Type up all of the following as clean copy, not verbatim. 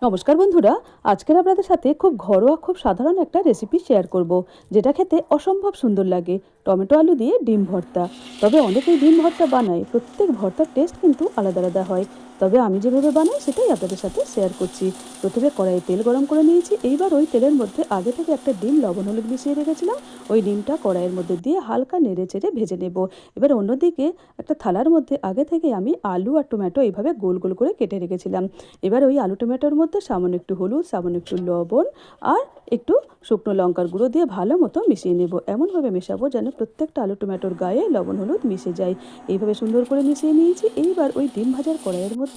নমস্কার বন্ধুরা, আজকের আপনাদের সাথে খুব ঘরোয়া খুব সাধারণ একটা রেসিপি শেয়ার করব, যেটা খেতে অসম্ভব সুন্দর লাগে। টমেটো আলু দিয়ে ডিম ভর্তা। তবে অনেকেই ডিম ভর্তা বানায়, প্রত্যেক ভর্তার টেস্ট কিন্তু আলাদা আলাদা হয়। তবে আমি যেভাবে বানাই সেটাই আপনাদের সাথে শেয়ার করছি। প্রথমে কড়াইয়ে তেল গরম করে নিয়েছি। এইবার ওই তেলের মধ্যে আগে থেকে একটা ডিম লবণ হলুদ মিশিয়ে রেখেছিলাম, ওই ডিমটা কড়াইয়ের মধ্যে দিয়ে হালকা নেড়ে চেড়ে ভেজে নেব। এবার অন্যদিকে একটা থালার মধ্যে আগে থেকে আমি আলু আর টমেটো এইভাবে গোল গোল করে কেটে রেখেছিলাম। এবার ওই আলু টমেটোর মধ্যে সামান্য একটু হলুদ, সামান্য একটু লবণ আর একটু শুকনো লঙ্কার গুঁড়ো দিয়ে ভালো মতো মিশিয়ে নেব। এমনভাবে মেশাবো যেন প্রত্যেকটা আলু টমেটোর গায়ে লবণ হলুদ মিশে যায়। এইভাবে সুন্দর করে মিশিয়ে নিয়েছি। এইবার ওই ডিম ভাজার কড়াইয়ের মধ্যে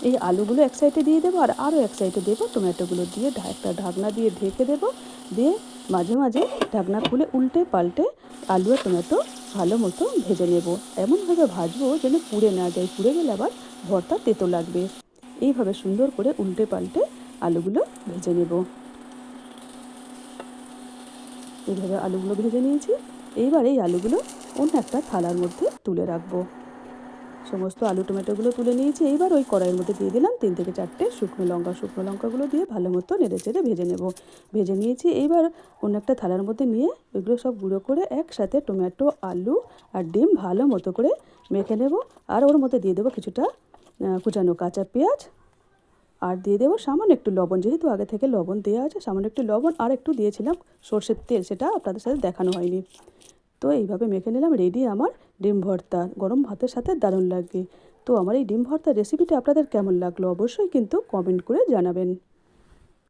এই আলুগুলো এক সাইডে দিয়ে দেবো আর আরও এক সাইডে দেবো টমেটোগুলো দিয়ে একটা ঢাকনা দিয়ে ঢেকে দেবো। দিয়ে মাঝে মাঝে ঢাকনা খুলে উল্টে পাল্টে আলু আর টমেটো ভালো মতো ভেজে নেব। এমনভাবে ভাজবো যেন পুড়ে না যায়, পুড়ে গেলে আবার ভর্তা তেতো লাগবে। এইভাবে সুন্দর করে উল্টে পাল্টে আলুগুলো ভেজে নেব। এইভাবে আলুগুলো ভেজে নিয়েছি। এইবার এই আলুগুলো অন্য একটা থালার মধ্যে তুলে রাখবো। সমস্ত আলু টমেটোগুলো তুলে নিয়েছি। এইবার ওই কড়াইয়ের মধ্যে দিয়ে দিলাম 3 থেকে 4টে শুকনো লঙ্কা। শুকনো লঙ্কাগুলো দিয়ে ভালো মতো নেড়ে চেড়ে ভেজে নেব। ভেজে নিয়েছি। এইবার অন্য একটা থালার মধ্যে নিয়ে এগুলো সব গুঁড়ো করে একসাথে টমেটো, আলু আর ডিম ভালো মতো করে মেখে নেব। আর ওর মধ্যে দিয়ে দেবো কিছুটা কুচানো কাঁচা পেঁয়াজ, আর দিয়ে দেবো সামান্য একটু লবণ। যেহেতু আগে থেকে লবণ দেওয়া আছে, সামান্য একটু লবণ আর একটু দিয়েছিলাম সর্ষের তেল, সেটা আপনাদের সাথে দেখানো হয়নি। তো এইভাবে মেখে নিলাম। রেডি আমার ডিম ভর্তা। গরম ভাতের সাথে দারুণ লাগবে। তো আমার এই ডিম ভর্তার রেসিপিটা আপনাদের কেমন লাগলো অবশ্যই কিন্তু কমেন্ট করে জানাবেন।